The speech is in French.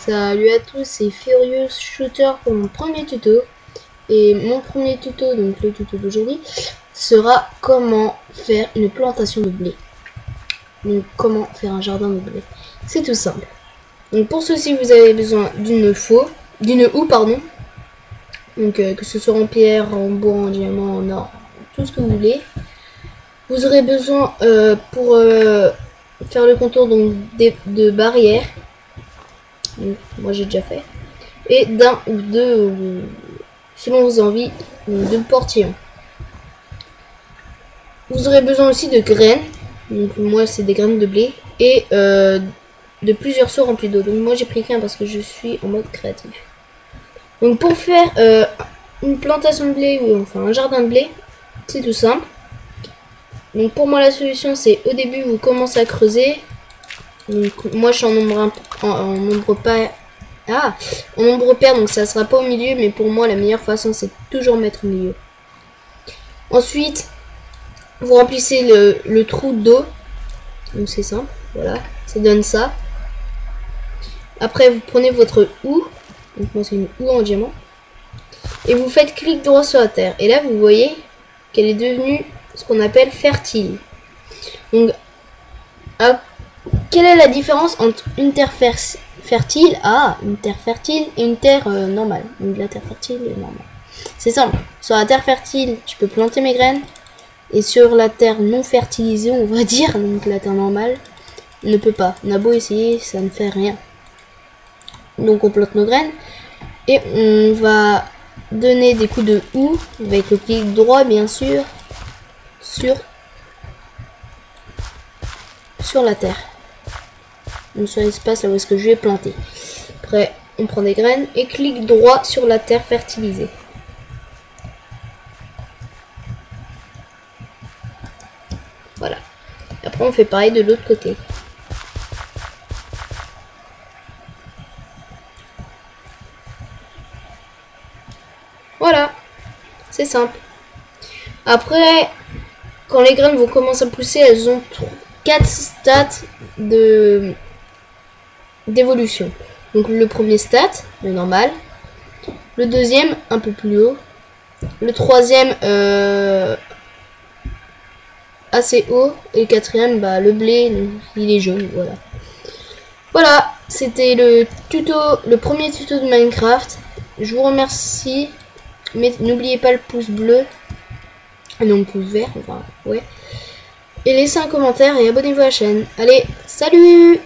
Salut à tous, c'est Furious Shooter pour mon premier tuto. Et mon premier tuto, donc le tuto d'aujourd'hui, sera comment faire une plantation de blé. Donc comment faire un jardin de blé. C'est tout simple. Donc pour ceci, vous avez besoin d'une houe, pardon. Donc que ce soit en pierre, en bois, en diamant, en or, tout ce que vous voulez. Vous aurez besoin pour faire le contour donc de barrières. Donc, moi j'ai déjà fait. Et d'un ou deux, selon vos envies, de portillons. Vous aurez besoin aussi de graines. Donc moi c'est des graines de blé. Et de plusieurs seaux remplis d'eau. Donc moi j'ai pris qu'un parce que je suis en mode créatif. Donc pour faire une plantation de blé ou enfin un jardin de blé, c'est tout simple. Donc pour moi la solution c'est au début vous commencez à creuser. Donc moi je suis en nombre pair, donc ça sera pas au milieu, mais pour moi la meilleure façon c'est toujours mettre au milieu. Ensuite vous remplissez le trou d'eau, donc c'est simple, voilà, ça donne ça. Après vous prenez votre houe, donc moi c'est une houe en diamant, et vous faites clic droit sur la terre, et là vous voyez qu'elle est devenue ce qu'on appelle fertile. Donc quelle est la différence entre une terre fertile, une terre fertile et une terre normale? Donc la terre fertile est normale. C'est simple. Sur la terre fertile, je peux planter mes graines. Et sur la terre non fertilisée, on va dire, donc la terre normale, on ne peut pas. On a beau essayer, ça ne fait rien. Donc on plante nos graines. Et on va donner des coups de houe, avec le clic droit bien sûr, sur la terre. Donc sur l'espace là où est-ce que je vais planter. Après on prend des graines et clic droit sur la terre fertilisée. Voilà. Après on fait pareil de l'autre côté. Voilà. C'est simple. Après quand les graines vont commencer à pousser, elles ont 4 stades d'évolution. Donc le premier stade, le normal. Le deuxième, un peu plus haut. Le troisième, assez haut. Et le quatrième, le blé, il est jaune, voilà. Voilà, c'était le premier tuto de Minecraft. Je vous remercie. Mais n'oubliez pas le pouce bleu. Non, pouce vert, enfin, ouais. Et laissez un commentaire et abonnez-vous à la chaîne. Allez, salut!